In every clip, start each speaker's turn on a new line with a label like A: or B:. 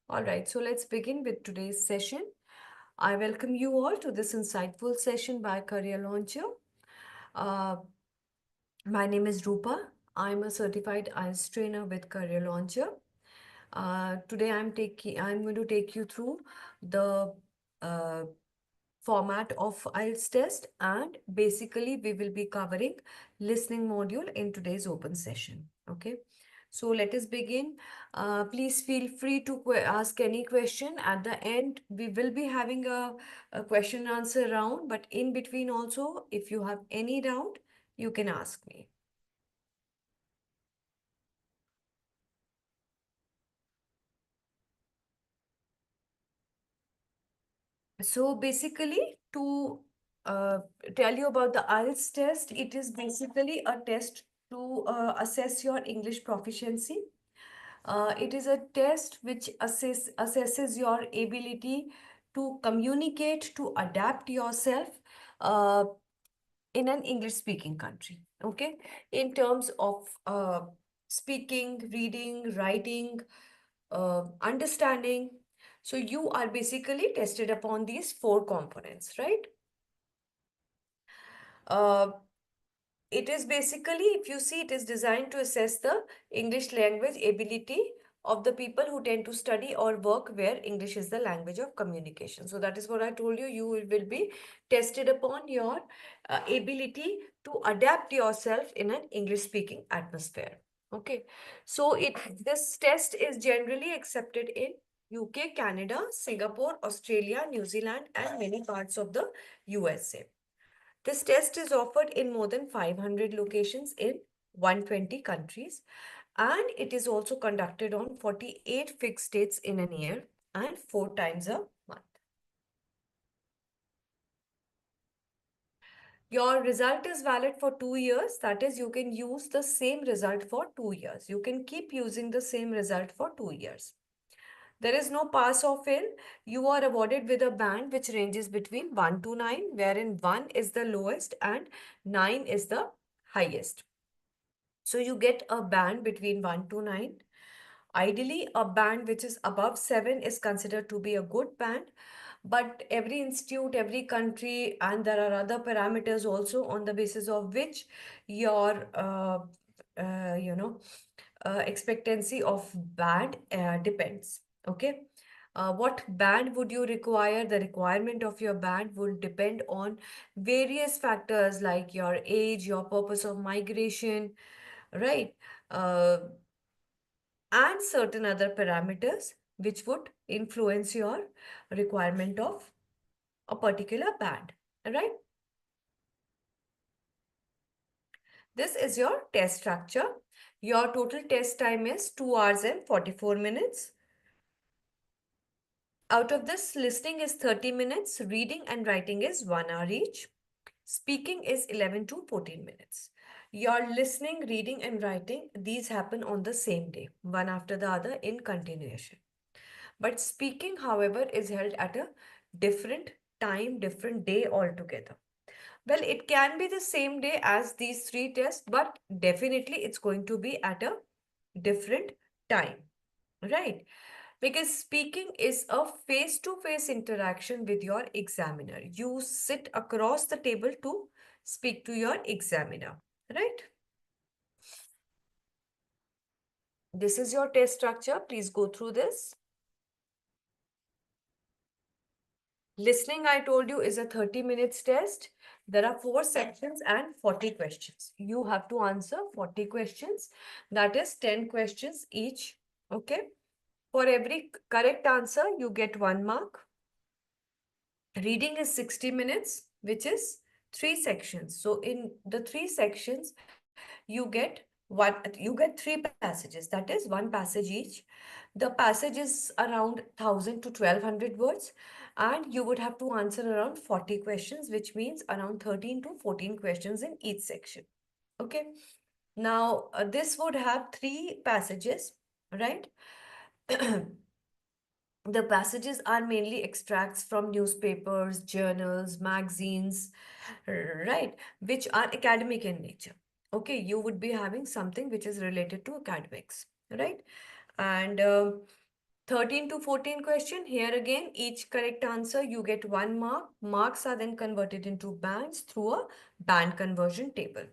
A: All right, so let's begin with today's session. I welcome you all to this insightful session by Career Launcher. Uh, my name is Rupa. I'm a certified IELTS trainer with Career Launcher. Today I'm going to take you through the uh, format of IELTS test, and basically we will be covering listening module in today's open session. Okay, so let us begin. Please feel free to ask any question. At the end we will be having a question and answer round, but in between also, if you have any doubt, you can ask me. So basically, to uh, tell you about the IELTS test, it is basically a test to assess your English proficiency. It is a test which assesses your ability to communicate, to adapt yourself uh, in an English speaking country. Okay, in terms of speaking, reading, writing, understanding. So you are basically tested upon these four components, right? Uh, it is basically, if you see, it is designed to assess the English language ability of the people who tend to study or work where English is the language of communication. So that is what I told you. You will be tested upon your ability to adapt yourself in an English speaking atmosphere. Okay. So this test is generally accepted in UK, Canada, Singapore, Australia, New Zealand, and many parts of the USA. This test is offered in more than 500 locations in 120 countries, and it is also conducted on 48 fixed dates in a year and 4 times a month. Your result is valid for 2 years. That is, you can use the same result for 2 years. You can keep using the same result for 2 years. There is no pass or fail. You are awarded with a band which ranges between 1 to 9, wherein 1 is the lowest and 9 is the highest. So you get a band between 1 to 9. Ideally, a band which is above 7 is considered to be a good band. But every institute, every country, and there are other parameters also on the basis of which your, you know, expectancy of band depends. Okay. What band would you require? The requirement of your band would depend on various factors like your age, your purpose of migration, right? Uh, and certain other parameters which would influence your requirement of a particular band, right? This is your test structure. Your total test time is 2 hours and 44 minutes. Out of this, listening is 30 minutes, reading and writing is 1 hour each. Speaking is 11 to 14 minutes. Your listening, reading and writing, these happen on the same day, one after the other in continuation. But speaking, however, is held at a different time, different day altogether. Well, it can be the same day as these three tests, but definitely it's going to be at a different time, right? Because speaking is a face-to-face interaction with your examiner. You sit across the table to speak to your examiner, right? This is your test structure. Please go through this. Listening, I told you, is a 30 minutes test. There are 4 sections and 40 questions. You have to answer 40 questions. That is 10 questions each. Okay. For every correct answer, you get 1 mark. Reading is 60 minutes, which is 3 sections. So in the 3 sections, you get 3 passages. That is 1 passage each. The passage is around 1000 to 1200 words, and you would have to answer around 40 questions, which means around 13 to 14 questions in each section. Okay. Now, this would have 3 passages, right? The passages are mainly extracts from newspapers, journals, magazines, right, which are academic in nature. Okay, you would be having something which is related to academics, right? And 13 to 14 question. Here again, each correct answer you get 1 mark. Marks are then converted into bands through a band conversion table.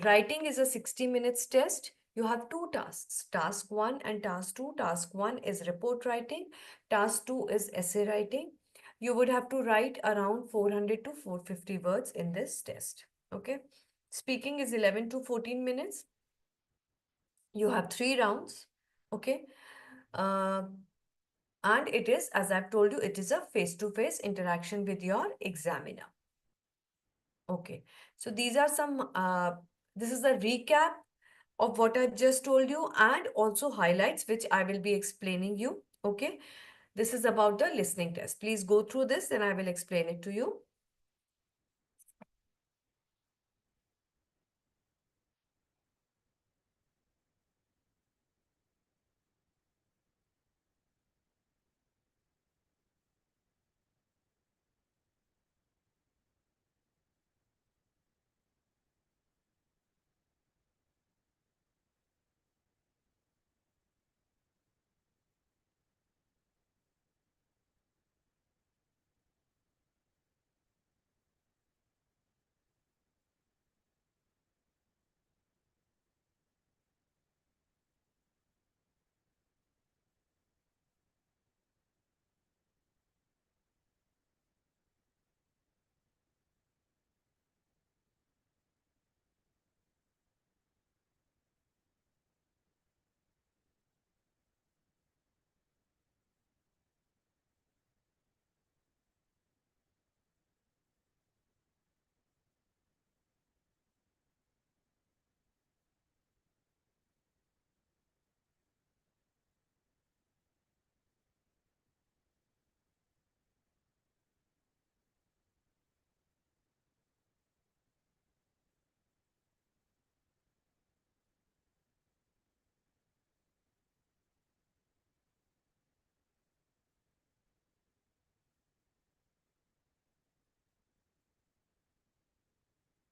A: Writing is a 60 minutes test. You have two tasks, task 1 and task 2. Task 1 is report writing, task 2 is essay writing. You would have to write around 400 to 450 words in this test. Okay. Speaking is 11 to 14 minutes. You have 3 rounds. Okay. Uh, and it is, as I've told you, it is a face-to-face interaction with your examiner. Okay. So these are some, this is a recap of what I just told you and also highlights which I will be explaining you. Okay. This is about the listening test. Please go through this and I will explain it to you.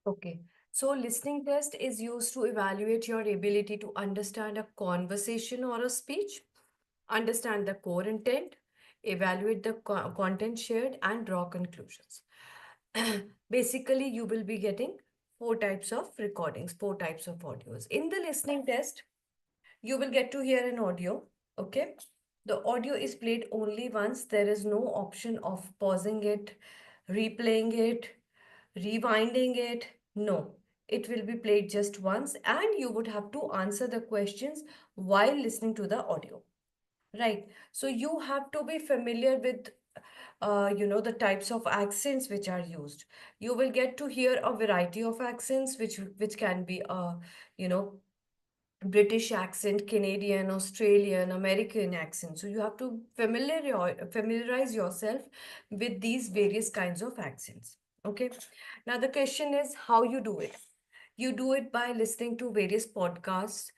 A: Okay. So listening test is used to evaluate your ability to understand a conversation or a speech, understand the core intent, evaluate the content shared, and draw conclusions. Basically, you will be getting 4 types of recordings, 4 types of audios. In the listening test, you will get to hear an audio. Okay. The audio is played only once. There is no option of pausing it, replaying it, rewinding it. No, it will be played just once, and you would have to answer the questions while listening to the audio. Right. So you have to be familiar with, the types of accents which are used. You will get to hear a variety of accents, which can be you know, British accent, Canadian, Australian, American accent. So you have to familiarize yourself with these various kinds of accents. Okay. Now the question is how you do it. You do it by listening to various podcasts,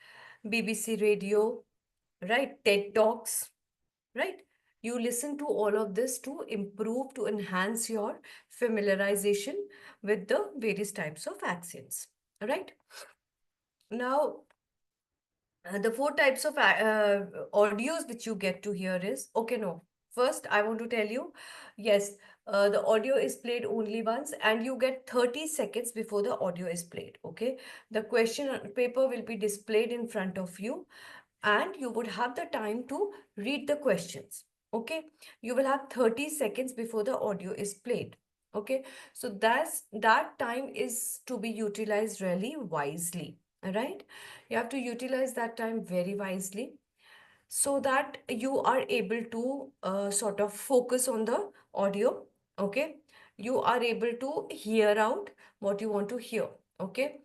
A: BBC Radio, right? TED Talks, right? You listen to all of this to improve, to enhance your familiarization with the various types of accents, right? Now, the 4 types of audios which you get to hear is okay. No, first I want to tell you, yes, the audio is played only once, and you get 30 seconds before the audio is played. Okay, the question paper will be displayed in front of you, and you would have the time to read the questions. Okay, you will have 30 seconds before the audio is played. Okay, so that time is to be utilized really wisely. All right, you have to utilize that time very wisely so that you are able to sort of focus on the audio. Okay, you are able to hear out what you want to hear. Okay,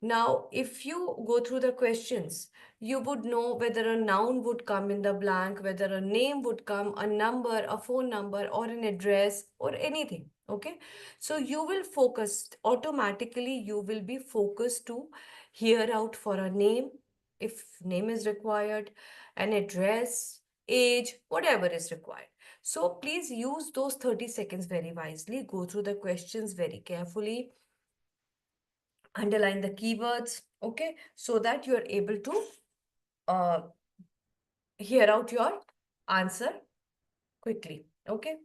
A: now, if you go through the questions, you would know whether a noun would come in the blank, whether a name would come, a number, a phone number, or an address, or anything. Okay. So you will focus automatically, you will be focused to hear out for a name, if name is required, an address, age, whatever is required. So please use those 30 seconds very wisely. Go through the questions very carefully, underline the keywords, okay, so that you're able to uh, hear out your answer quickly. Okay.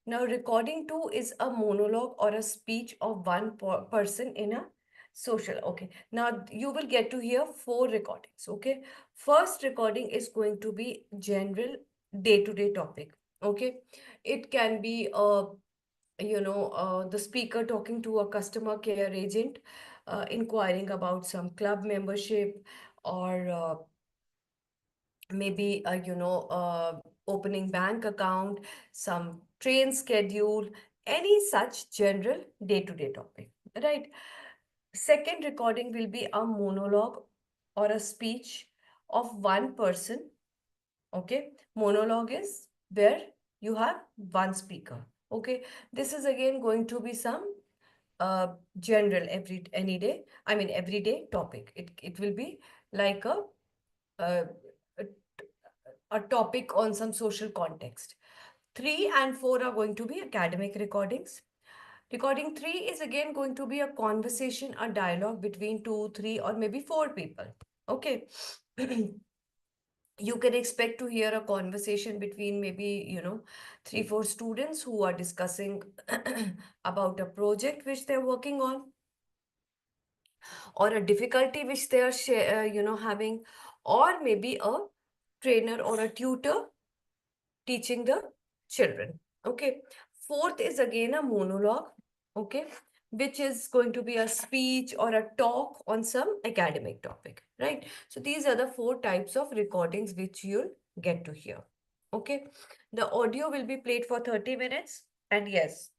A: Now, recording two is a monologue or a speech of one person in a social. Okay. Now, you will get to hear four recordings. Okay. First recording is going to be general day-to-day topic. Okay. It can be the speaker talking to a customer care agent, inquiring about some club membership, or maybe opening bank account, some train schedule, any such general day-to-day topic, right? Second recording will be a monologue or a speech of one person. Okay, monologue is where you have one speaker. Okay, this is again going to be some uh general everyday topic. It will be like a, a a topic on some social context. 3 and 4 are going to be academic recordings. Recording 3 is again going to be a conversation, a dialogue between 2, 3, or maybe 4 people. Okay. You can expect to hear a conversation between maybe, 3, 4 students who are discussing about a project which they're working on, or a difficulty which they are having, or maybe a trainer or a tutor teaching the children. Okay. Fourth is again a monologue. Okay. Which is going to be a speech or a talk on some academic topic, right? So these are the four types of recordings which you'll get to hear. Okay. The audio will be played for 30 minutes. And yes,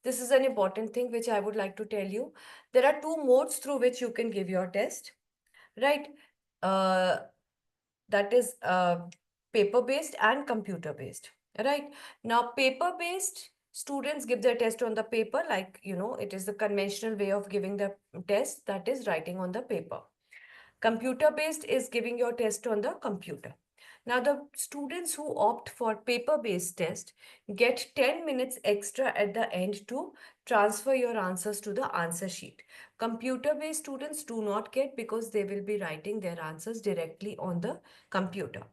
A: this is an important thing which I would like to tell you. There are two modes through which you can give your test, right? Uh, that is paper based and computer based, right? Now paper based, students give their test on the paper, like it is the conventional way of giving the test, that is writing on the paper. Computer based is giving your test on the computer. Now the students who opt for paper based test get 10 minutes extra at the end to transfer your answers to the answer sheet. Computer based students do not get, because they will be writing their answers directly on the computer.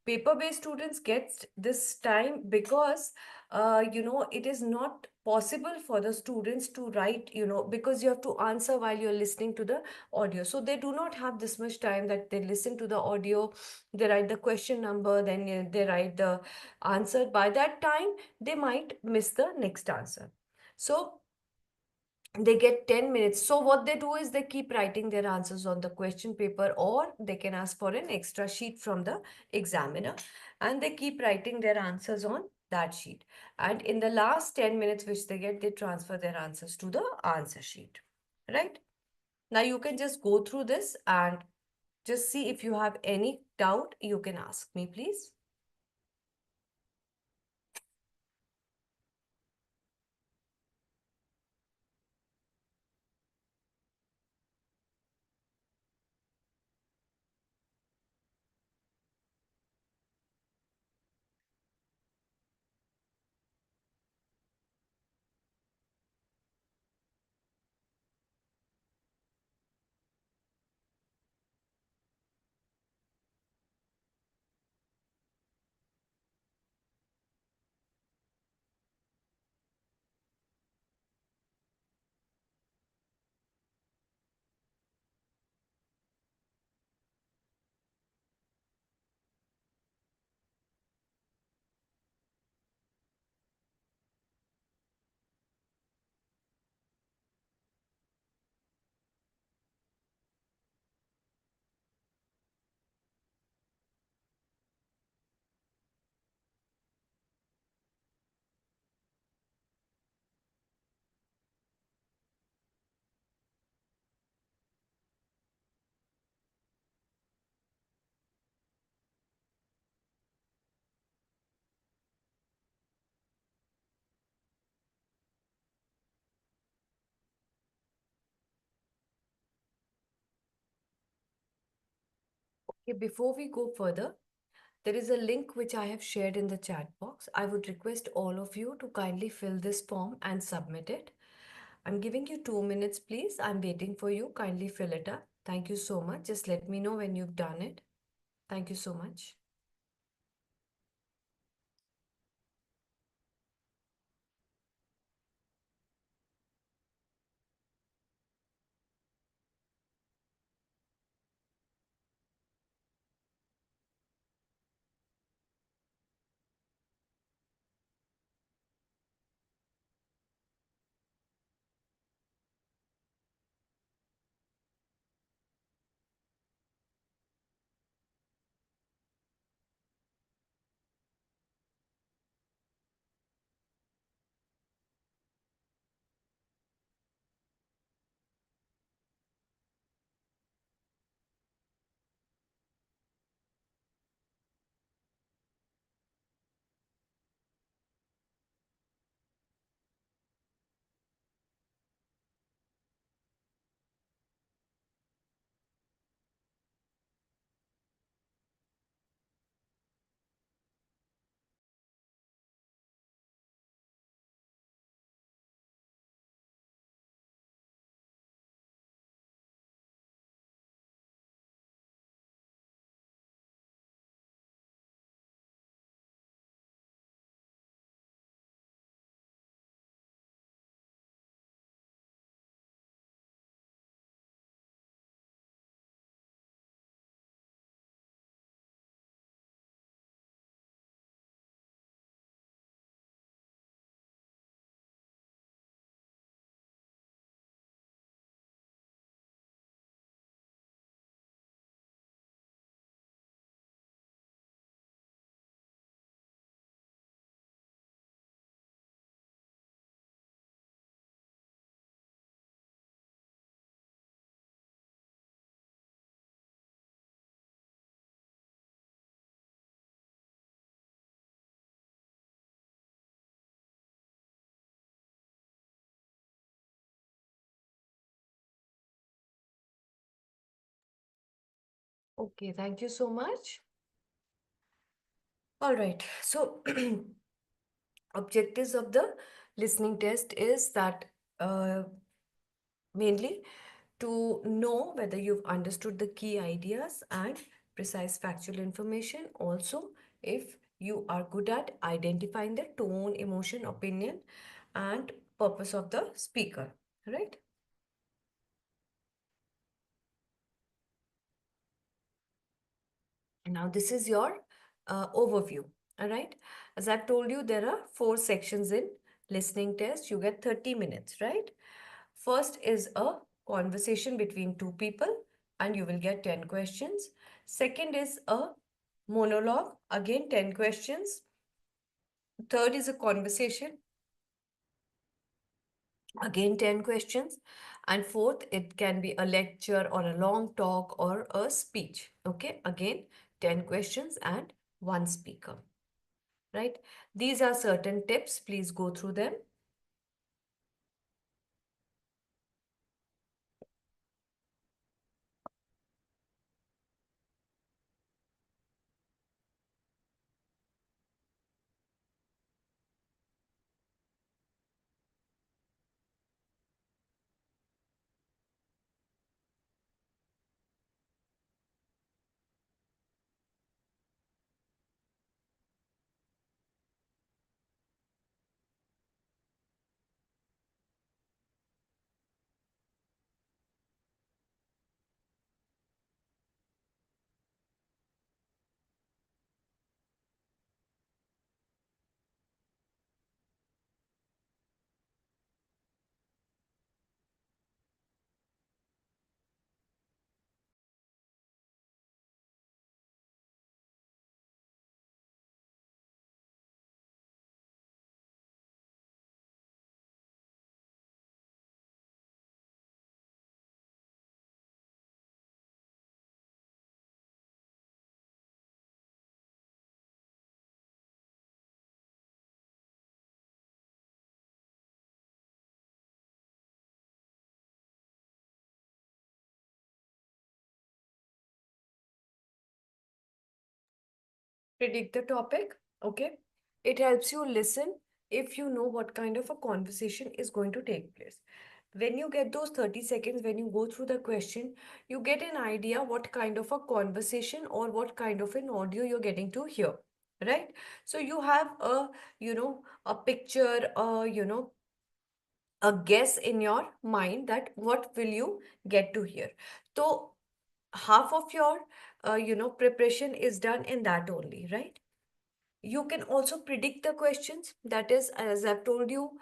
A: Paper-based students get this time because it is not possible for the students to write, because you have to answer while you're listening to the audio. So they do not have this much time that they listen to the audio, they write the question number, then they write the answer. By that time, they might miss the next answer. So they get 10 minutes. So what they do is they keep writing their answers on the question paper, or they can ask for an extra sheet from the examiner, and they keep writing their answers on that sheet. And in the last 10 minutes which they get, they transfer their answers to the answer sheet, right? Now you can just go through this and just see if you have any doubt, you can ask me, please. Okay, before we go further, there is a link which I have shared in the chat box. I would request all of you to kindly fill this form and submit it. I'm giving you 2 minutes, please. I'm waiting for you. Kindly fill it up. Thank you so much. Just let me know when you've done it. Thank you so much. Okay, thank you so much. All right. So, objectives of the listening test is that uh, mainly to know whether you've understood the key ideas and precise factual information. Also, if you are good at identifying the tone, emotion, opinion, and purpose of the speaker, right? Now, this is your overview. All right. As I've told you, there are four sections in listening test. You get 30 minutes, right? First is a conversation between two people, and you will get 10 questions. Second is a monologue, again 10 questions. Third is a conversation, again 10 questions. And fourth, it can be a lecture or a long talk or a speech. Okay, again 10 questions and one speaker, right? These are certain tips. Please go through them. Predict the topic. Okay. It helps you listen if you know what kind of a conversation is going to take place. When you get those 30 seconds, when you go through the question, you get an idea what kind of a conversation or what kind of an audio you're getting to hear, right? So you have a, a picture, a guess in your mind that what will you get to hear. So half of your, preparation is done in that only, right? You can also predict the questions. That is, as I've told you,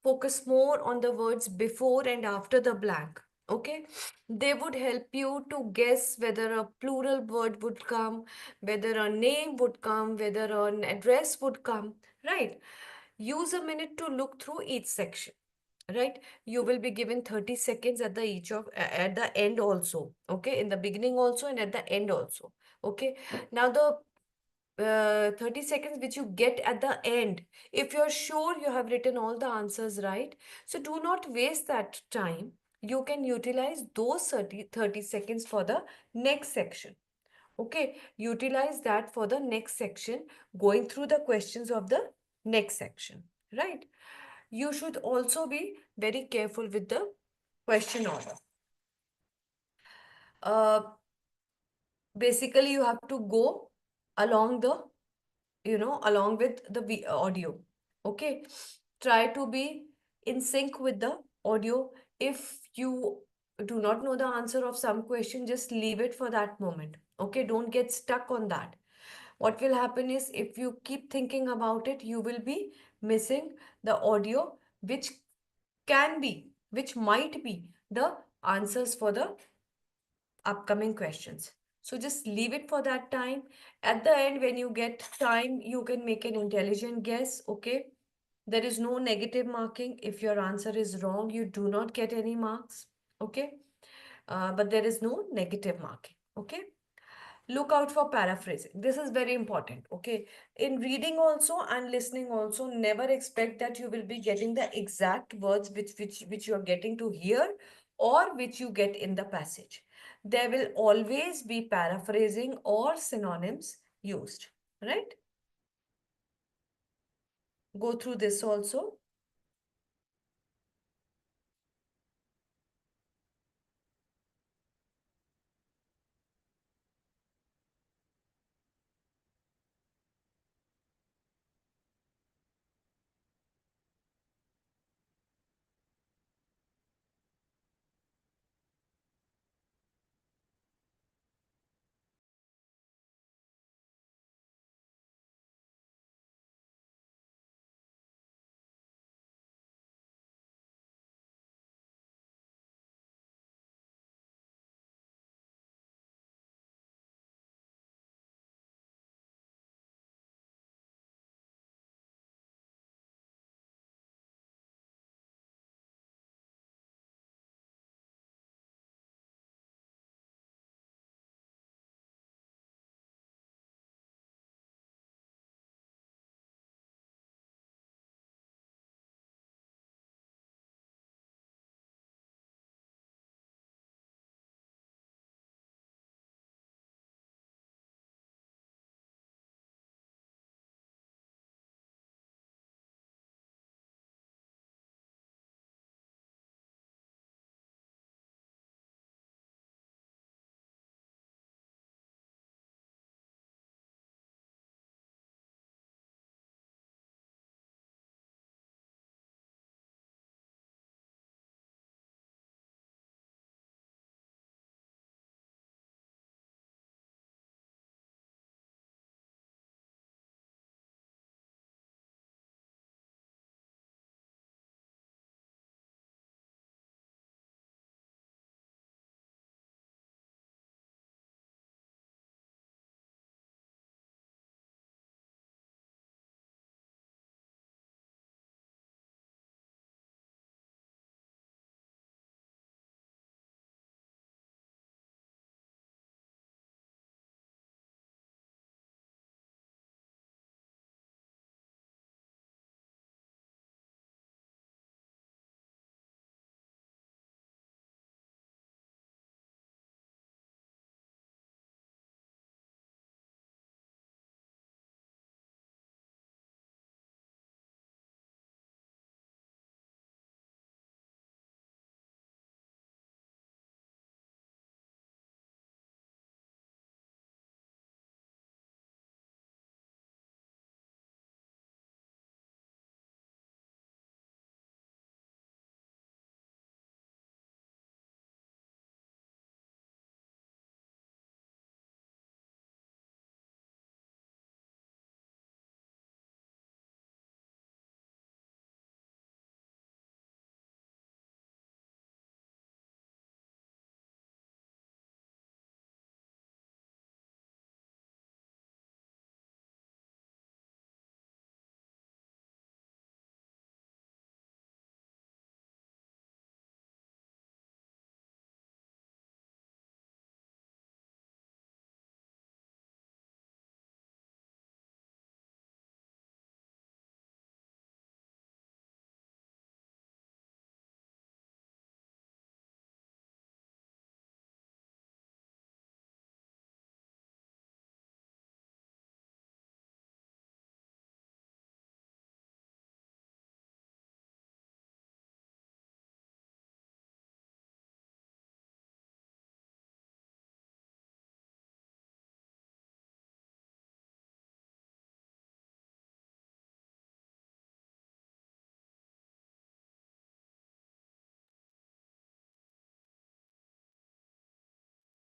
A: focus more on the words before and after the blank. Okay, they would help you to guess whether a plural word would come, whether a name would come, whether an address would come, right? Use a minute to look through each section, right? You will be given 30 seconds at the each of at the end also, okay, in the beginning also and at the end also. Okay, now the 30 seconds which you get at the end, if you're sure you have written all the answers right, so do not waste that time. You can utilize those 30 seconds for the next section. Okay, utilize that for the next section, going through the questions of the next section, right? You should also be very careful with the question order. uh, Basically you have to go along the, along with the audio. Okay, try to be in sync with the audio. If you do not know the answer of some question, just leave it for that moment. Okay, don't get stuck on that. What will happen is if you keep thinking about it, you will be missing the audio, which can be, which might be the answers for the upcoming questions. So just leave it for that time. At the end, when you get time, you can make an intelligent guess. Okay. There is no negative marking. If your answer is wrong, you do not get any marks. Okay. But there is no negative marking. Okay. Look out for paraphrasing. This is very important. Okay. In reading also and listening also, never expect that you will be getting the exact words which you're getting to hear or which you get in the passage. there will always be paraphrasing or synonyms used, right? Go through this also.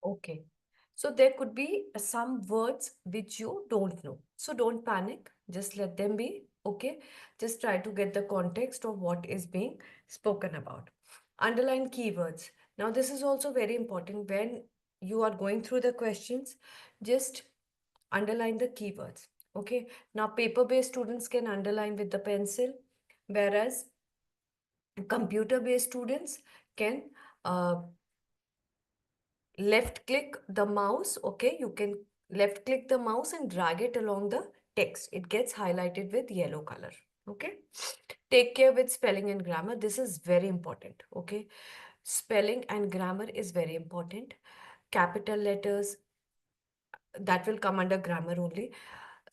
A: Okay. So there could be some words which you don't know. So don't panic. Just let them be. Okay. Just try to get the context of what is being spoken about. Underline keywords. Now, this is also very important when you are going through the questions. Just underline the keywords. Okay. Now, paper-based students can underline with the pencil, whereas computer-based students can uh, left click the mouse. Okay, you can left click the mouse and drag it along the text. It gets highlighted with yellow color. Okay, take care with spelling and grammar. This is very important. Okay, spelling and grammar is very important. capital letters, that will come under grammar only.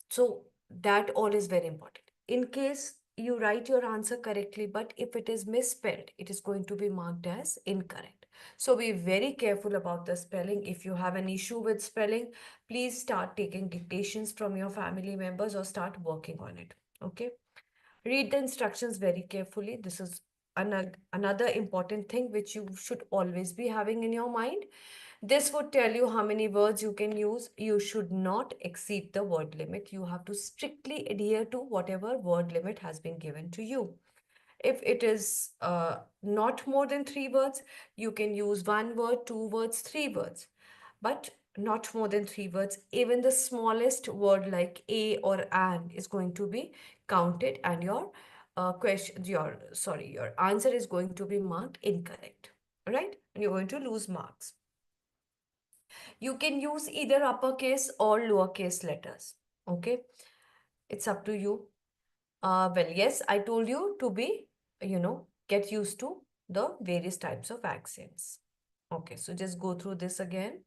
A: So that all is very important. In case you write your answer correctly, but if it is misspelled, it is going to be marked as incorrect. So be very careful about the spelling. If you have an issue with spelling, please start taking dictations from your family members or start working on it. Okay. Read the instructions very carefully. This is another important thing which you should always be having in your mind. This would tell you how many words you can use. You should not exceed the word limit. You have to strictly adhere to whatever word limit has been given to you. If it is not more than 3 words, you can use 1 word, 2 words, 3 words, but not more than 3 words. Even the smallest word like a or an is going to be counted, and your your answer is going to be marked incorrect, right? And you're going to lose marks. You can use either uppercase or lowercase letters. Okay, it's up to you. Well, yes, I told you to be, get used to the various types of accents. Okay, so just go through this again.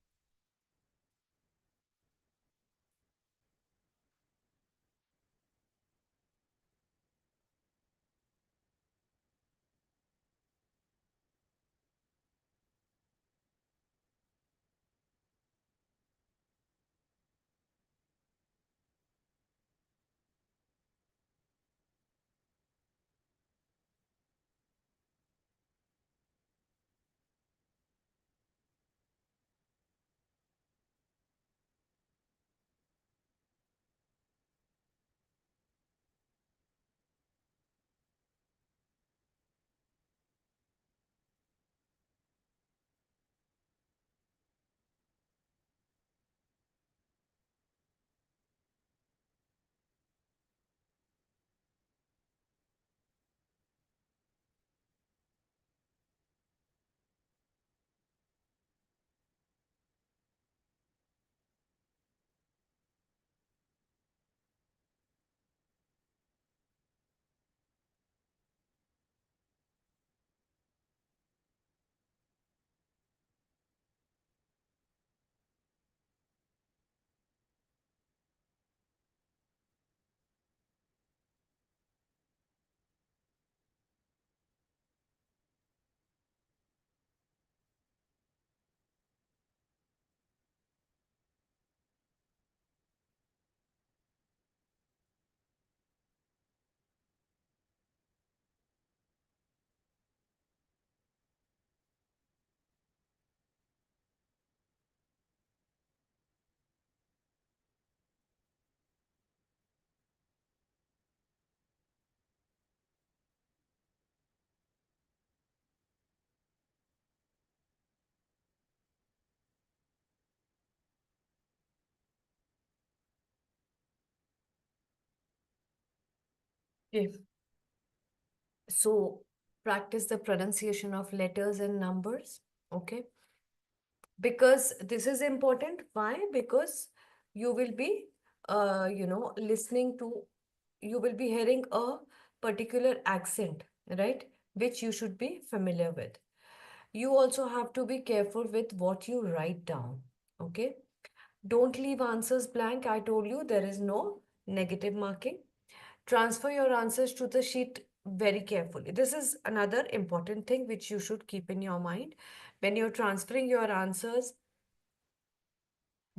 A: Okay. So practice the pronunciation of letters and numbers. Okay. Because this is important. Why? Because you will be, listening to, you will be hearing a particular accent, right? Which you should be familiar with. You also have to be careful with what you write down. Okay. Don't leave answers blank. I told you there is no negative marking. Transfer your answers to the sheet very carefully. This is another important thing which you should keep in your mind. When you're transferring your answers,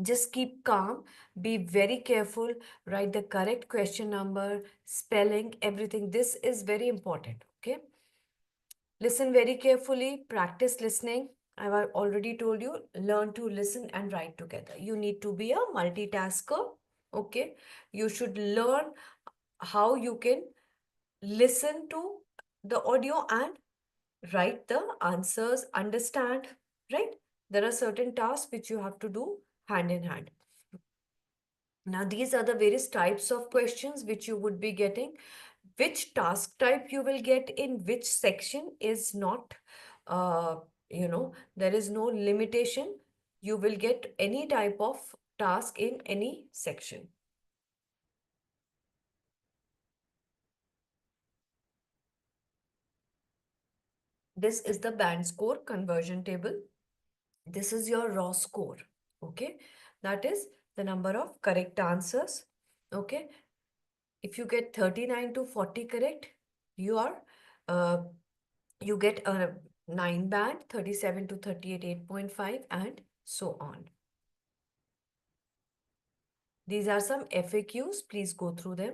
A: just keep calm, be very careful, write the correct question number, spelling, everything. This is very important. Okay. Listen very carefully, practice listening. I've already told you, learn to listen and write together. You need to be a multitasker. Okay. You should learn how you can listen to the audio and write the answers, understand, right? There are certain tasks which you have to do hand in hand. Now, these are the various types of questions which you would be getting. Which task type you will get in which section is not, uh, there is no limitation. You will get any type of task in any section. This is the band score conversion table. This is your raw score. Okay, that is the number of correct answers. Okay, if you get 39 to 40 correct, you are uh, you get a 9 band, 37 to 38 8.5, and so on. These are some FAQs. Please go through them.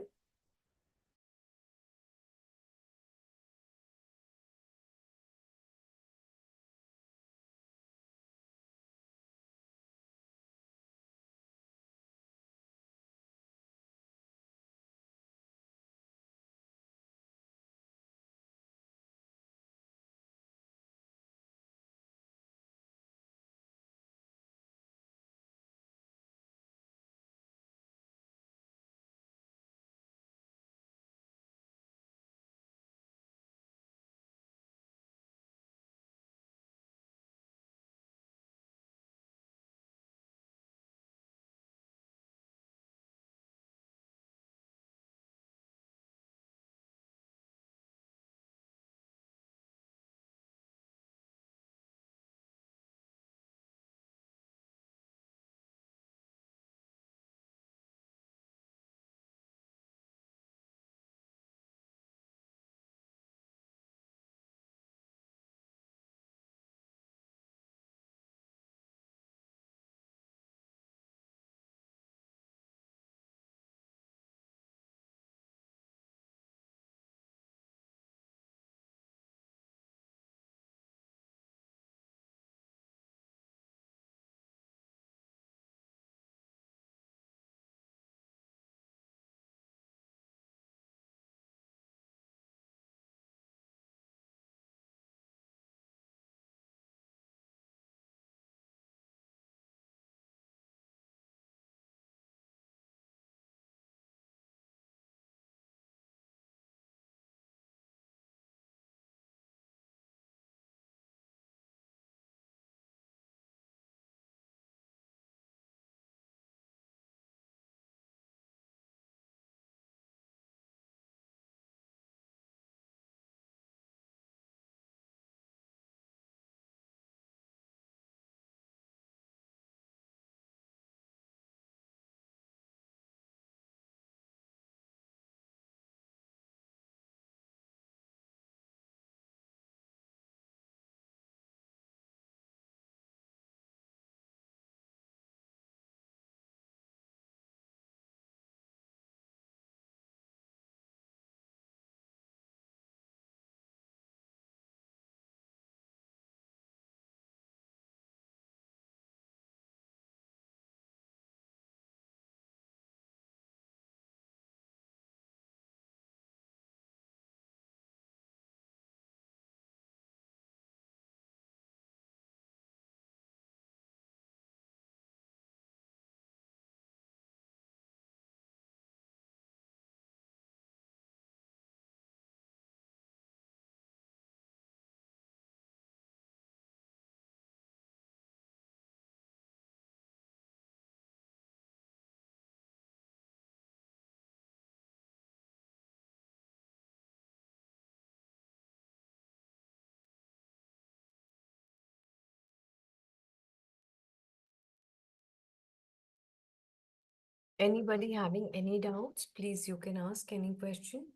A: Anybody having any doubts, please you can ask any question.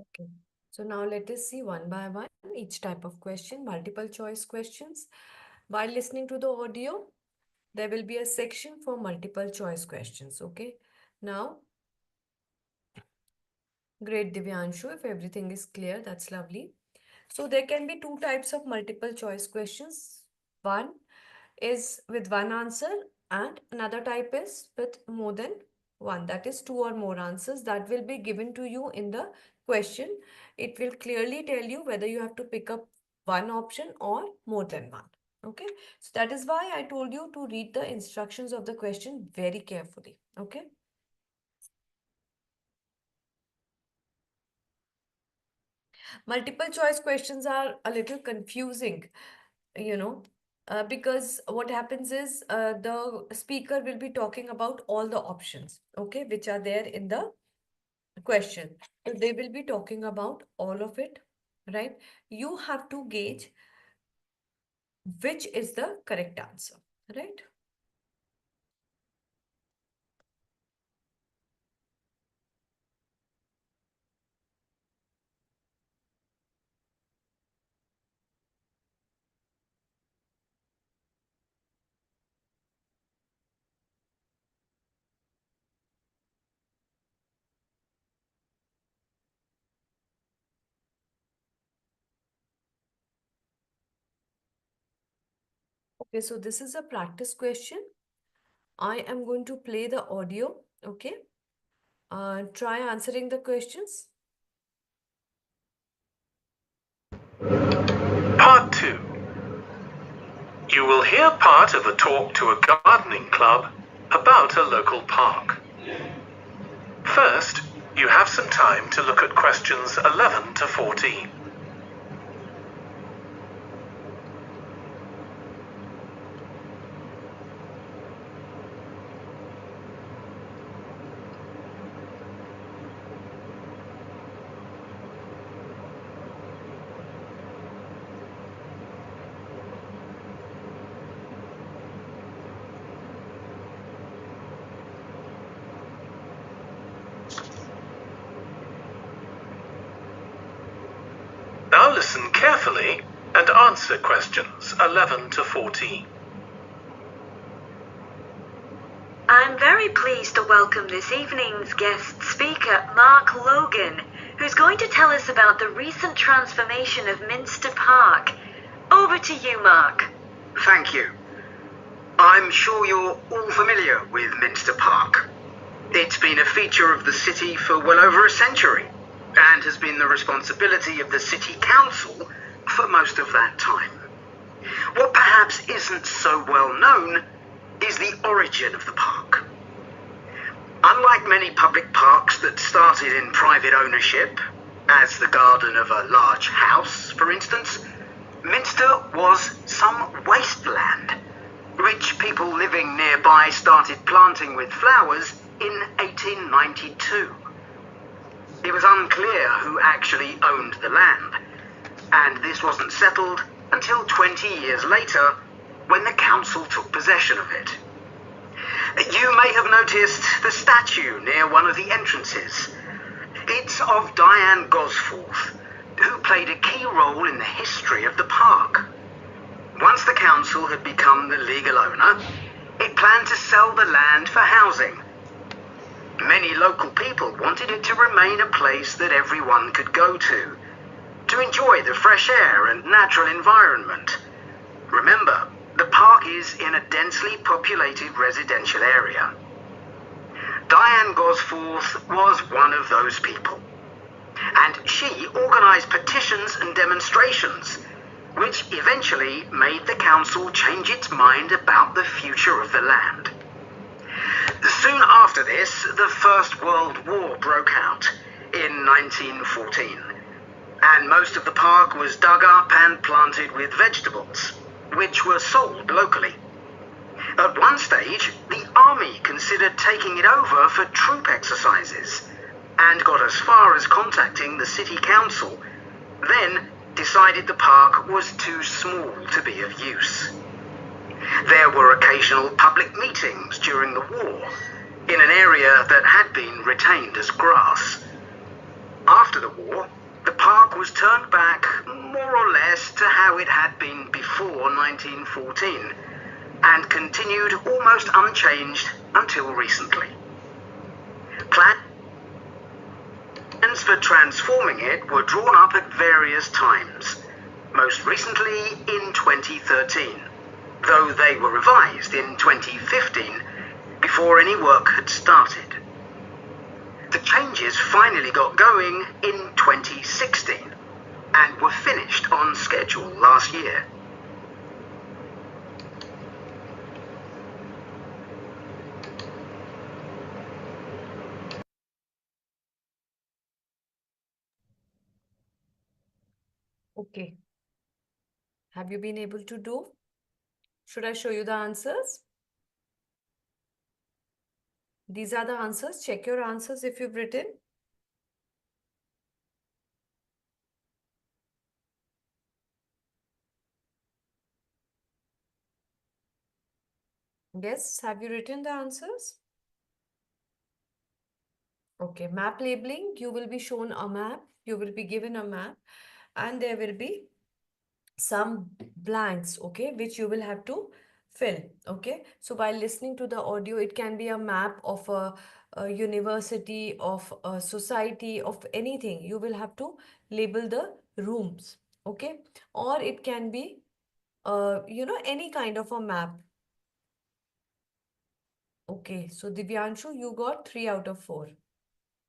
A: Okay. So now let us see one by one each type of question, multiple choice questions. While listening to the audio, there will be a section for multiple choice questions. Okay. Now, Great, Divyanshu. If everything is clear, that's lovely. So there can be two types of multiple choice questions. One is with one answer, and another type is with more than one. That is two or more answers that will be given to you in the question. It will clearly tell you whether you have to pick up one option or more than one. Okay. So that is why I told you to read the instructions of the question very carefully. Okay. Multiple choice questions are a little confusing, you know, because what happens is the speaker will be talking about all the options, okay, which are there in the question. So they will be talking about all of it, right? You have to gauge which is the correct answer, right? Okay, so this is a practice question. I am going to play the audio, okay? Try answering the questions.
B: Part 2. You will hear part of a talk to a gardening club about a local park. First, you have some time to look at questions 11 to 14. Now listen carefully and answer questions 11 to 14.
C: I'm very pleased to welcome this evening's guest speaker, Mark Logan, who's going to tell us about the recent transformation of Minster Park. Over to you, Mark.
D: Thank you. I'm sure you're all familiar with Minster Park. It's been a feature of the city for well over a century and has been the responsibility of the city council for most of that time. What perhaps isn't so well known is the origin of the park. Unlike many public parks that started in private ownership, as the garden of a large house, for instance, Minster was some wasteland. Rich people living nearby started planting with flowers in 1892. It was unclear who actually owned the land, and this wasn't settled until 20 years later when the council took possession of it. You may have noticed the statue near one of the entrances. It's of Diane Gosforth, who played a key role in the history of the park. Once the council had become the legal owner, it planned to sell the land for housing. Many local people wanted it to remain a place that everyone could go to enjoy the fresh air and natural environment. Remember, the park is in a densely populated residential area. Diane Gosforth was one of those people, and she organised petitions and demonstrations, which eventually made the council change its mind about the future of the land. Soon after this, the First World War broke out in 1914, and most of the park was dug up and planted with vegetables, which were sold locally. At one stage, the army considered taking it over for troop exercises, and got as far as contacting the city council, then decided the park was too small to be of use. There were occasional public meetings during the war, in an area that had been retained as grass. After the war, the park was turned back more or less to how it had been before 1914, and continued almost unchanged until recently. Planned plans for transforming it were drawn up at various times, most recently in 2013, though they were revised in 2015 before any work had started. The changes finally got going in 2016 and were finished on schedule last year.
A: Okay. Have you been able to do? Should I show you the answers? These are the answers. Check your answers if you've written. Yes, have you written the answers? Okay, map labeling, you will be shown a map, you will be given a map, and there will be some blanks, okay, which you will have to fill, okay. So while listening to the audio, it can be a map of a university, of a society, of anything. You will have to label the rooms, okay, or it can be, any kind of a map. Okay, so Divyanshu, you got 3 out of 4.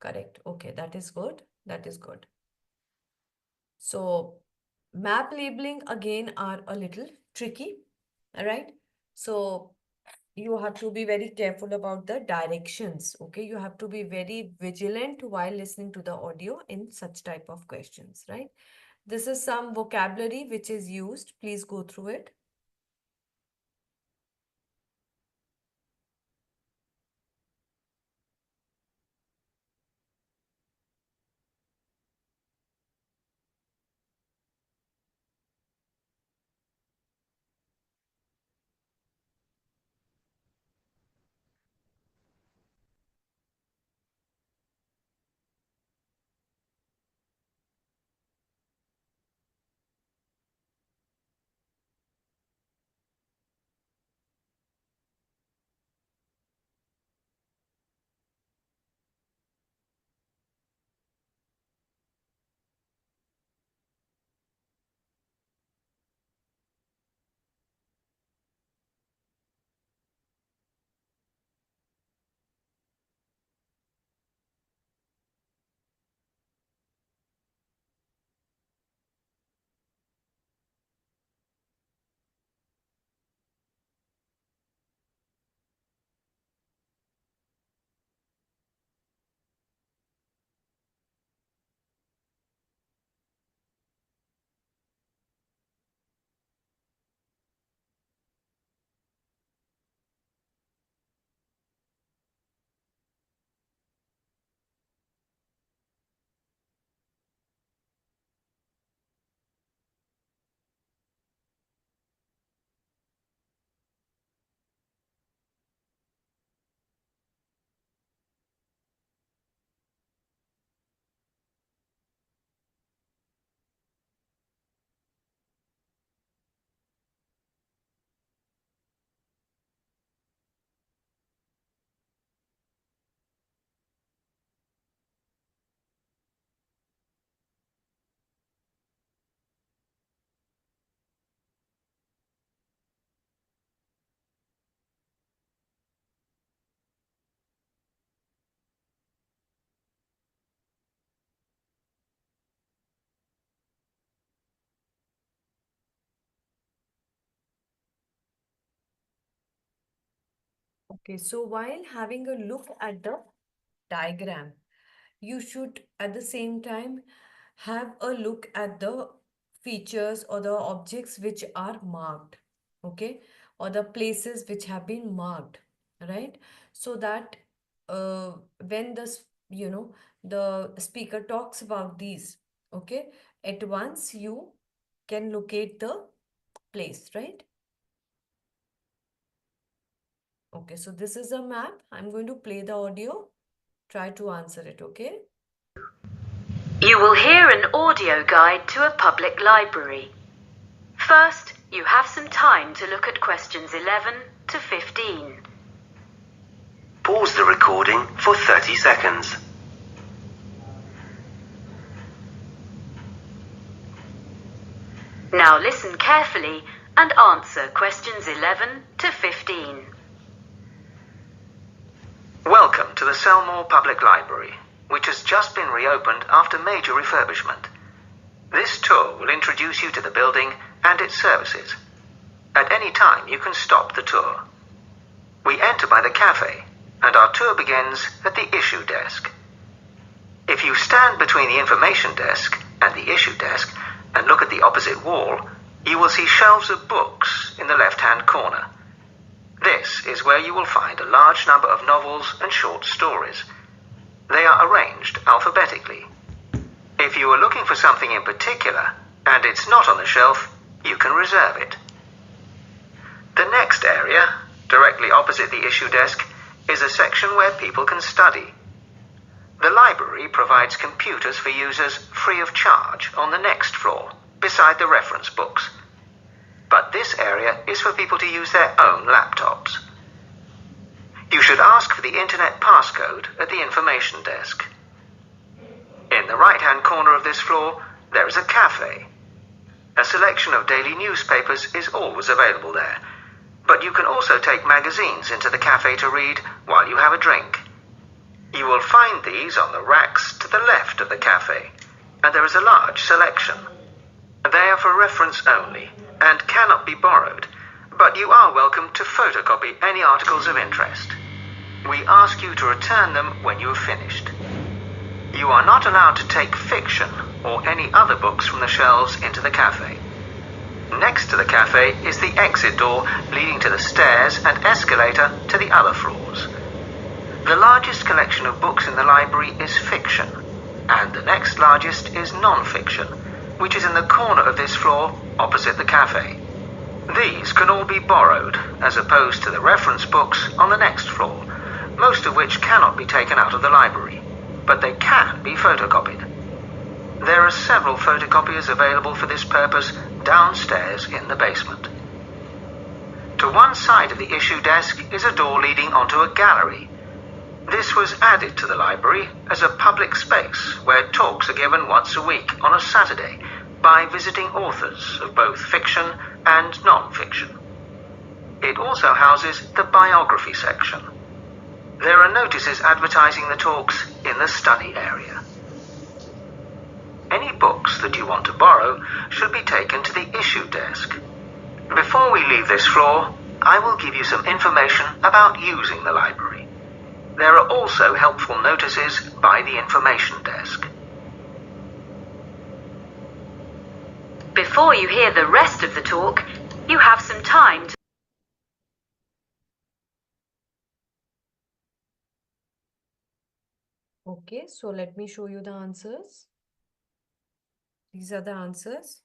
A: Correct. Okay, that is good. That is good. So map labeling again are a little tricky. All right. So you have to be very careful about the directions. Okay. You have to be very vigilant while listening to the audio in such type of questions, right? This is some vocabulary which is used. Please go through it. Okay, so while having a look at the diagram, you should at the same time have a look at the features or the objects which are marked, okay, or the places which have been marked, right? So that when the speaker talks about these, okay, at once you can locate the place, right? Okay, so this is a map. I'm going to play the audio. Try to answer it, okay?
C: You will hear an audio guide to a public library. First, you have some time to look at questions 11 to 15.
B: Pause the recording for 30 seconds.
C: listen carefully and answer questions 11 to 15.
B: Welcome to the Selmore Public Library, which has just been reopened after major refurbishment. This tour will introduce you to the building and its services. At any time, you can stop the tour. We enter by the cafe, and our tour begins at the issue desk. If you stand between the information desk and the issue desk and look at the opposite wall, you will see shelves of books in the left-hand corner. This is where you will find a large number of novels and short stories. They are arranged alphabetically. If you are looking for something in particular and it's not on the shelf, you can reserve it. The next area, directly opposite the issue desk, is a section where people can study. The library provides computers for users free of charge on the next floor, beside the reference books. But this area is for people to use their own laptops. You should ask for the internet passcode at the information desk. In the right-hand corner of this floor, there is a cafe. A selection of daily newspapers is always available there, but you can also take magazines into the cafe to read while you have a drink. You will find these on the racks to the left of the cafe, and there is a large selection. They are for reference only and cannot be borrowed, but you are welcome to photocopy any articles of interest. We ask you to return them when you have finished. You are not allowed to take fiction or any other books from the shelves into the cafe. Next to the cafe is the exit door leading to the stairs and escalator to the other floors. The largest collection of books in the library is fiction, and the next largest is non-fiction, which is in the corner of this floor opposite the cafe. These can all be borrowed, as opposed to the reference books on the next floor, most of which cannot be taken out of the library, but they can be photocopied. There are several photocopiers available for this purpose downstairs in the basement. To one side of the issue desk is a door leading onto a gallery. This was added to the library as a public space where talks are given once a week on a Saturday by visiting authors of both fiction and non-fiction. It also houses the biography section. There are notices advertising the talks in the study area. Any books that you want to borrow should be taken to the issue desk. Before we leave this floor, I will give you some information about using the library. There are also helpful notices by the information desk.
C: Before you hear the rest of the talk, you have some time to
A: Okay, so let me show you the answers. These are the answers.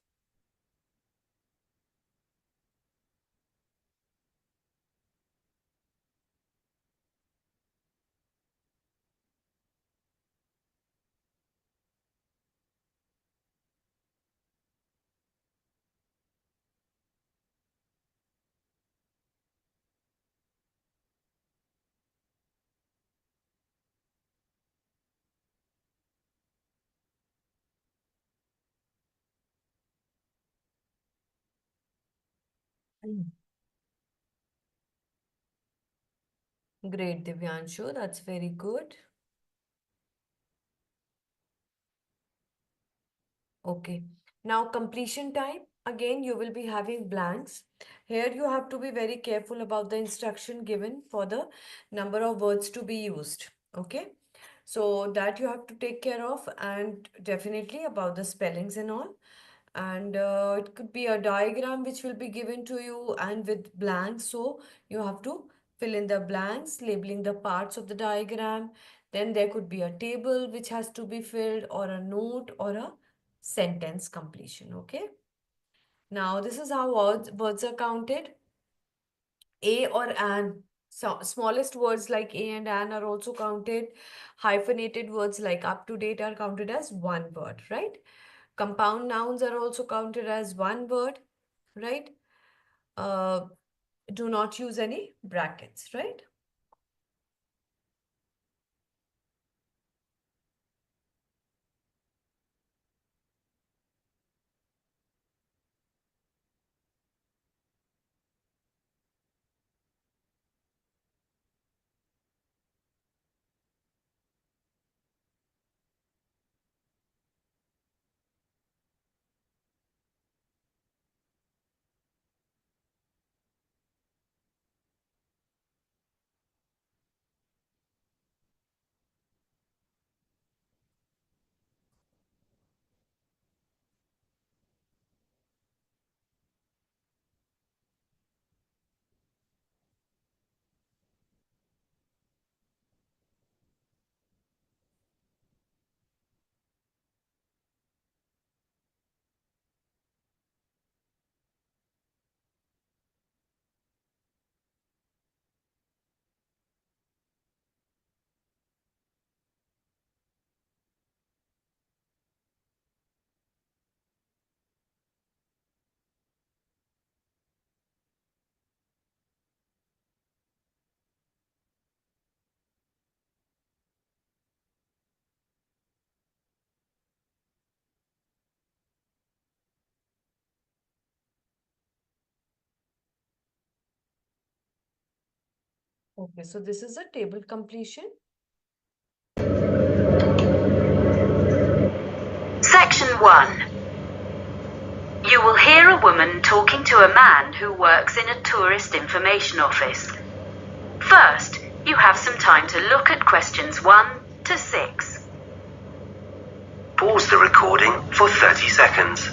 A: Mm. Great, Divyanshu. That's very good. Okay. Now completion time. Again, you will be having blanks. Here you have to be very careful about the instruction given for the number of words to be used. Okay. So that you have to take care of, and definitely about the spellings and all. And it could be a diagram which will be given to you and with blanks. So you have to fill in the blanks, labeling the parts of the diagram. Then there could be a table which has to be filled, or a note, or a sentence completion. Okay. Now this is how words are counted. A or an. So smallest words like a and an are also counted. Hyphenated words like up to date are counted as one word, right? Compound nouns are also counted as one word, right? Uh, do not use any brackets, right? Okay, so this is a table completion.
C: Section 1. You will hear a woman talking to a man who works in a tourist information office. First, you have some time to look at questions 1 to 6.
B: Pause the recording for 30 seconds.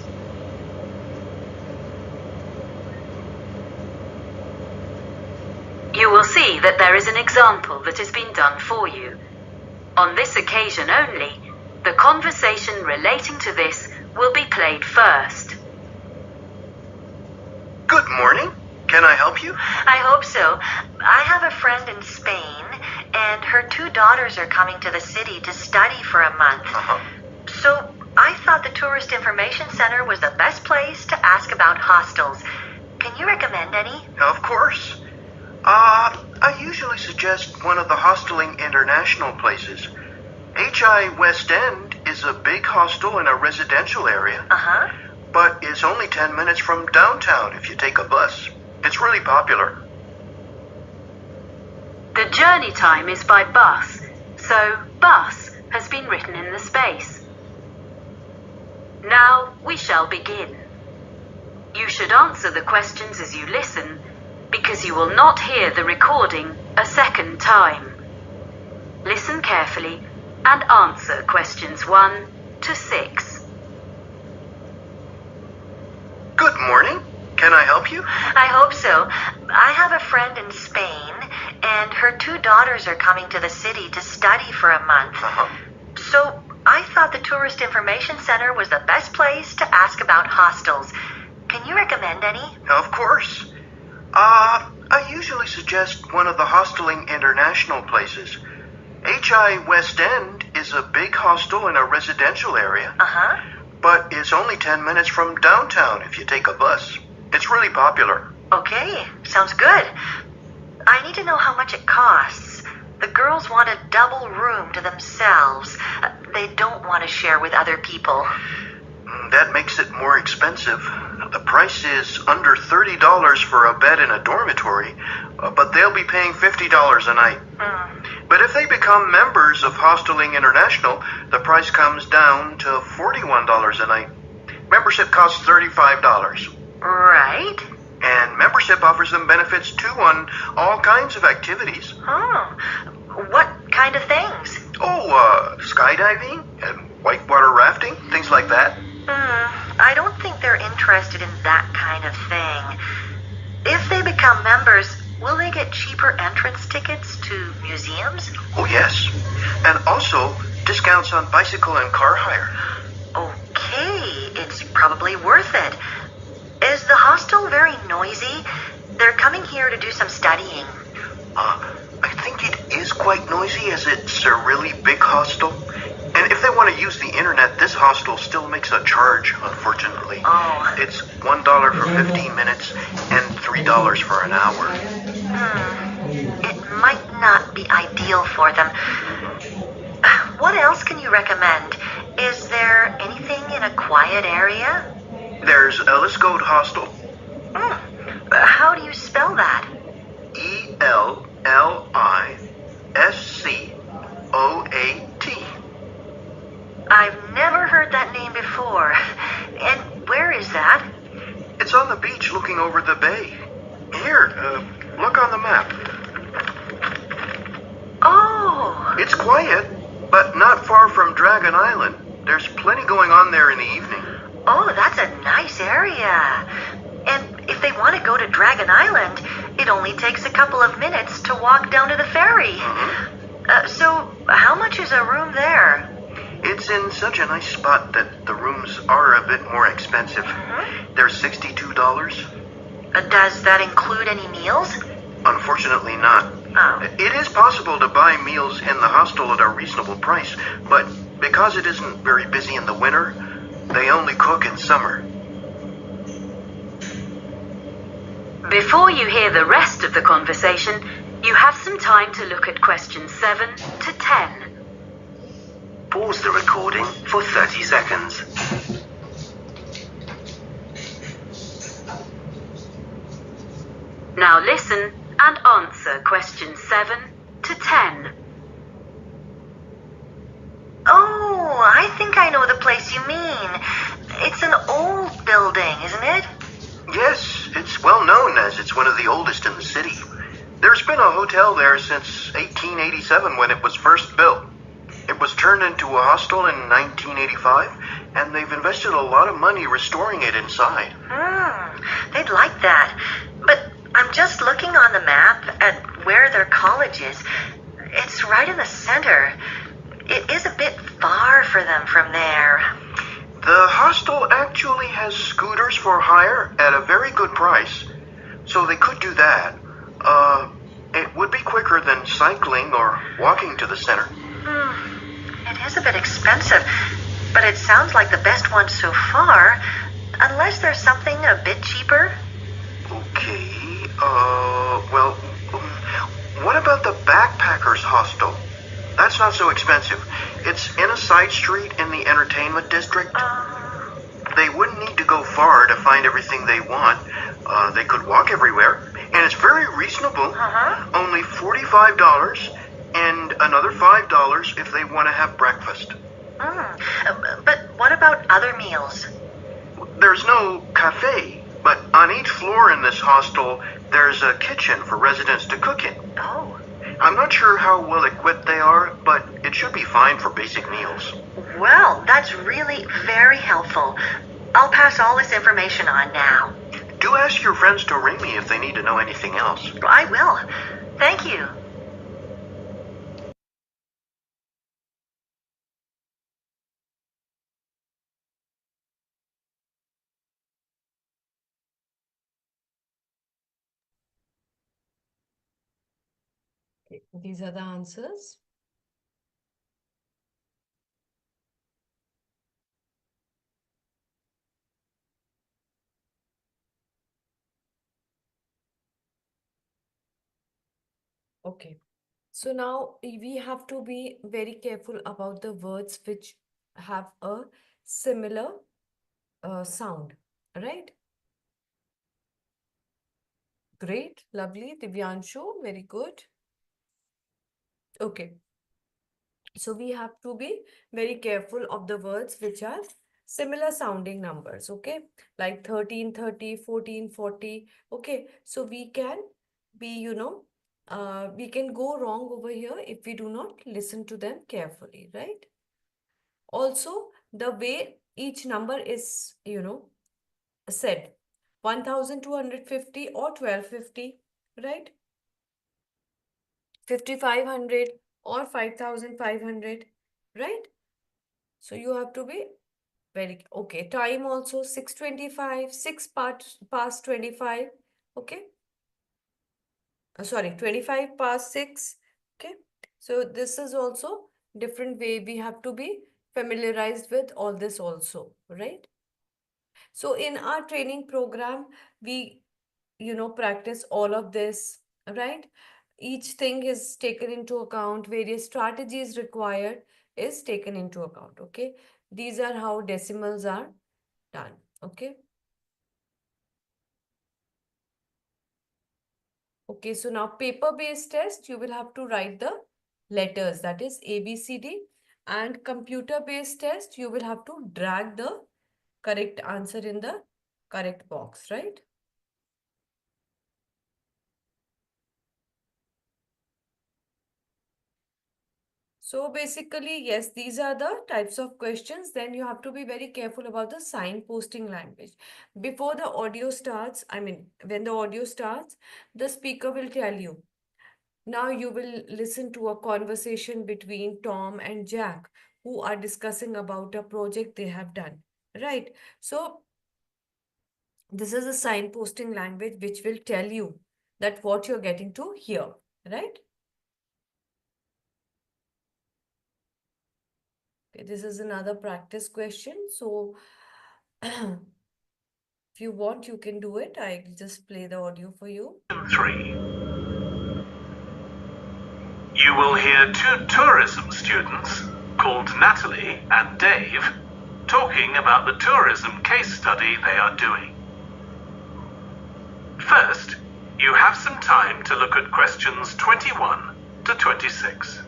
C: You will see that there is an example that has been done for you. On this occasion only, the conversation relating to this will be played first.
B: Good morning. Can I help you?
E: I hope so. I have a friend in Spain, and her 2 daughters are coming to the city to study for a month. So I thought the Tourist Information Center was the best place to ask about hostels. Can you recommend any?
F: Of course. I usually suggest one of the Hosteling International places. HI West End is a big hostel in a residential area, but is only 10 minutes from downtown if you take a bus. It's really popular.
C: The journey time is by bus, so bus has been written in the space. Now we shall begin. You should answer the questions as you listen, because you will not hear the recording a second time. Listen carefully and answer questions 1 to 6.
F: Good morning. Can I help you?
E: I hope so. I have a friend in Spain, and her 2 daughters are coming to the city to study for a month. So I thought the Tourist Information Center was the best place to ask about hostels. Can you recommend any?
F: Of course. I usually suggest one of the Hosteling International places. HI West End is a big hostel in a residential area, but is only 10 minutes from downtown if you take a bus. It's really popular.
E: Okay, sounds good. I need to know how much it costs. The girls want a double room to themselves. They don't want to share with other people.
F: That makes it more expensive. The price is under $30 for a bed in a dormitory, but they'll be paying $50 a night. But if they become members of Hosteling International, the price comes down to $41 a night. Membership costs $35.
E: Right?
F: And membership offers them benefits too on all kinds of activities.
E: What kind of things?
F: Skydiving and whitewater rafting, things like that.
E: I don't think they're interested in that kind of thing. If they become members, will they get cheaper entrance tickets to museums?
F: Oh, yes. And also discounts on bicycle and car hire.
E: Okay, it's probably worth it. Is the hostel very noisy? They're coming here to do some studying.
F: I think it is quite noisy as it's a really big hostel. And if they want to use the internet, this hostel still makes a charge, unfortunately. It's $1 for 15 minutes and $3 for an hour.
E: It might not be ideal for them. What else can you recommend? Is there anything in a quiet area?
F: There's Elliscoat Hostel.
E: How do you spell that?
F: ELLISCOAT.
E: I've never heard that name before. And where is that?
F: It's on the beach looking over the bay. Here, look on the map.
E: Oh!
F: It's quiet, but not far from Dragon Island. There's plenty going on there in the evening.
E: Oh, that's a nice area. And if they want to go to Dragon Island, it only takes a couple of minutes to walk down to the ferry. So, how much is a room there?
F: It's in such a nice spot that the rooms are a bit more expensive. They're $62.
E: Does that include any meals?
F: Unfortunately not.
E: Oh.
F: It is possible to buy meals in the hostel at a reasonable price, but because it isn't very busy in the winter, they only cook in summer.
C: Before you hear the rest of the conversation, you have some time to look at questions 7 to 10.
B: Pause the recording for 30 seconds.
C: Now listen and answer questions 7 to 10.
E: Oh, I think I know the place you mean. It's an old building, isn't it?
F: Yes, it's well known as it's one of the oldest in the city. There's been a hotel there since 1887 when it was first built. It was turned into a hostel in 1985, and they've invested a lot of money restoring it inside.
E: They'd like that. But I'm just looking on the map at where their college is. It's right in the center. It is a bit far for them from there.
F: The hostel actually has scooters for hire at a very good price, so they could do that. It would be quicker than cycling or walking to the center.
E: It is a bit expensive, but it sounds like the best one so far, unless there's something a bit cheaper.
F: Okay, well, what about the backpackers hostel? That's not so expensive. It's in a side street in the entertainment district. They wouldn't need to go far to find everything they want. They could walk everywhere, and it's very reasonable. Only $45 and another $5 if they want to have breakfast.
E: But what about other meals?
F: There's no cafe, but on each floor in this hostel, there's a kitchen for residents to cook in.
E: Oh.
F: I'm not sure how well equipped they are, but it should be fine for basic meals.
E: Well, that's really very helpful. I'll pass all this information on now.
F: Do ask your friends to ring me if they need to know anything else.
E: I will. Thank you.
A: Okay, these are the answers. Okay. So now we have to be very careful about the words which have a similar sound, right? Great, lovely. Divyanshu, very good. Okay. So we have to be very careful of the words which are similar sounding numbers, okay? Like 13, 30, 14, 40, okay? So we can be, we can go wrong over here if we do not listen to them carefully, right? Also, the way each number is, said, 1250 or 1250, right? 5500 or 5500, right? So you have to be very, okay. Time also 6:25, 6 past 25, okay? Sorry, 25 past 6, okay? So this is also different way. We have to be familiarized with all this also, right? So in our training program, we, practice all of this, right? Each thing is taken into account, various strategies required is taken into account, okay? These are how decimals are done, okay? Okay, so now paper-based test, you will have to write the letters, that is A, B, C, D. And computer-based test, you will have to drag the correct answer in the correct box, right? So basically, yes, these are the types of questions. Then you have to be very careful about the sign posting language. Before the audio starts, when the audio starts, the speaker will tell you. Now you will listen to a conversation between Tom and Jack, who are discussing about a project they have done, right? So this is a sign posting language which will tell you that what you're getting to hear, right? Okay, this is another practice question. So if you want, you can do it. I just play the audio for you.
B: 3. You will hear two tourism students called Natalie and Dave talking about the tourism case study they are doing. First, You have some time to look at questions 21 to 26.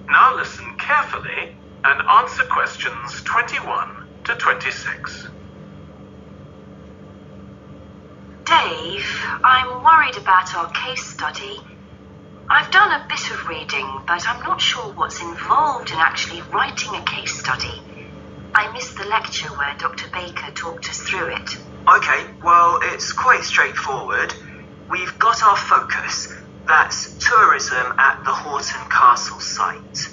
B: Now listen carefully and answer questions 21 to 26.
G: Dave, I'm worried about our case study. I've done a bit of reading, but I'm not sure what's involved in actually writing a case study. I missed the lecture where Dr. Baker talked us through it.
D: Okay, well, it's quite straightforward. We've got our focus. That's tourism at the Horton Castle site.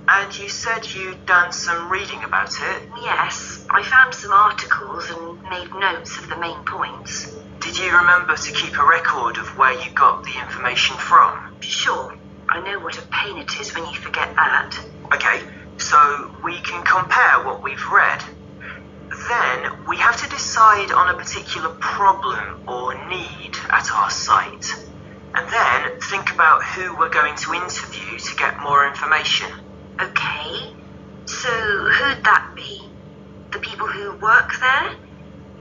D: And you said you'd done some reading about it?
G: Yes, I found some articles and made notes of the main points.
D: Did you remember to keep a record of where you got the information from?
G: Sure, I know what a pain it is when you forget that.
D: Okay, so we can compare what we've read. Then we have to decide on a particular problem or need at our site. And then think about who we're going to interview to get more information.
G: Okay, so who'd that be? The people who work there?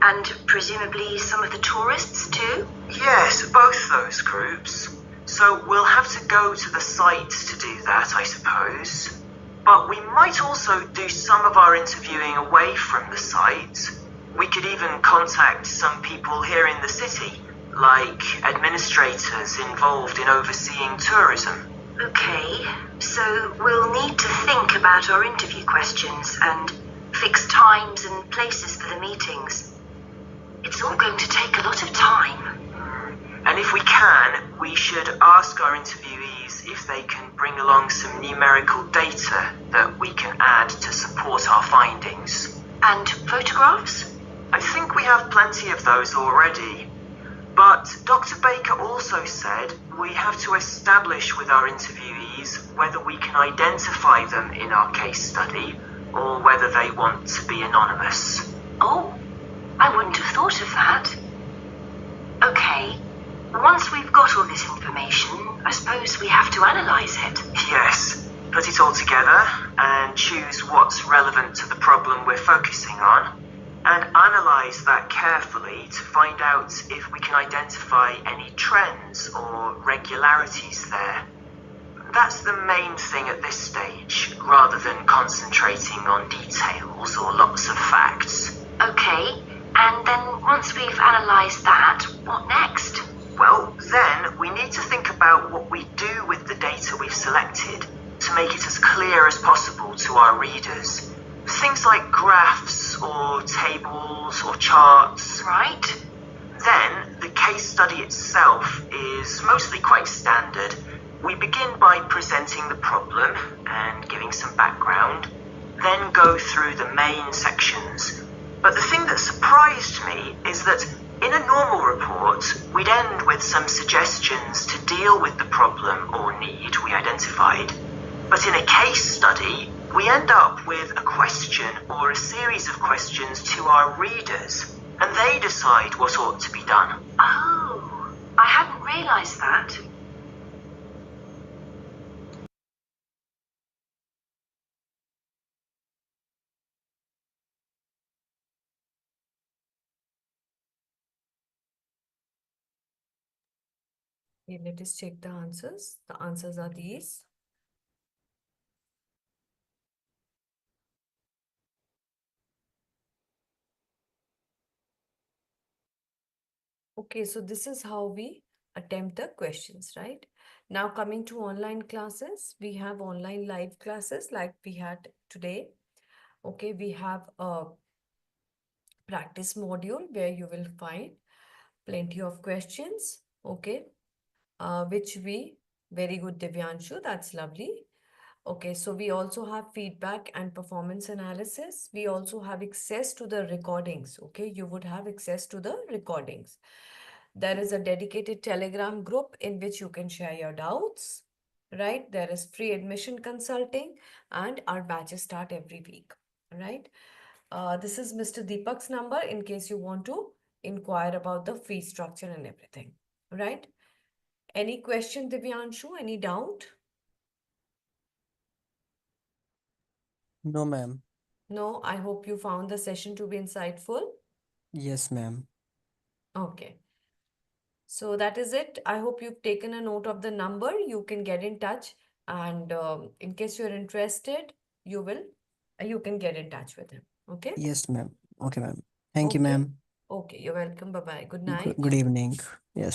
G: And presumably some of the tourists too?
D: Yes, both those groups. So we'll have to go to the site to do that, I suppose. But we might also do some of our interviewing away from the site. We could even contact some people here in the city, like administrators involved in overseeing tourism.
G: Okay, so we'll need to think about our interview questions and fix times and places for the meetings. It's all going to take a lot of time.
D: And if we can, we should ask our interviewees if they can bring along some numerical data that we can add to support our findings.
G: And photographs?
D: I think we have plenty of those already. But Dr. Baker also said we have to establish with our interviewees whether we can identify them in our case study or whether they want to be anonymous.
G: Oh, I wouldn't have thought of that. Okay, once we've got all this information, I suppose we have to analyse it.
D: Yes, put it all together and choose what's relevant to the problem we're focusing on, and analyse that carefully to find out if we can identify any trends or regularities there. That's the main thing at this stage, rather than concentrating on details or lots of facts.
G: Okay, and then once we've analysed that, what next?
D: Well, then we need to think about what we do with the data we've selected to make it as clear as possible to our readers. Things like graphs or tables or charts.
G: Right.
D: Then the case study itself is mostly quite standard. We begin by presenting the problem and giving some background, then go through the main sections. But the thing that surprised me is that in a normal report, we'd end with some suggestions to deal with the problem or need we identified. But in a case study, we end up with a question or a series of questions to our readers, and they decide what ought to be done.
G: Oh, I hadn't realised that.
A: Okay, let us check the answers. The answers are these. Okay, so this is how we attempt the questions, right? Now coming to online classes, we have online live classes like we had today. Okay, we have a practice module where you will find plenty of questions, okay, which we, very good Divyanshu, that's lovely. Okay, so we also have feedback and performance analysis. We also have access to the recordings, okay, you would have access to the recordings. There is a dedicated Telegram group in which you can share your doubts, right? There is free admission consulting, and our batches start every week, right? This is Mr. Deepak's number in case you want to inquire about the fee structure and everything, right? Any question, Divyanshu? Any doubt?
H: No, ma'am.
A: No, I hope you found the session to be insightful.
H: Yes, ma'am.
A: Okay. So that is it. I hope you've taken a note of the number. You can get in touch, and in case you're interested, you can get in touch with him. Okay?
H: Yes, ma'am. Okay, ma'am. Thank you,
A: Okay.
H: ma'am.
A: Okay. You're welcome. Bye bye. Good
H: Good
A: night.
H: evening. Yes.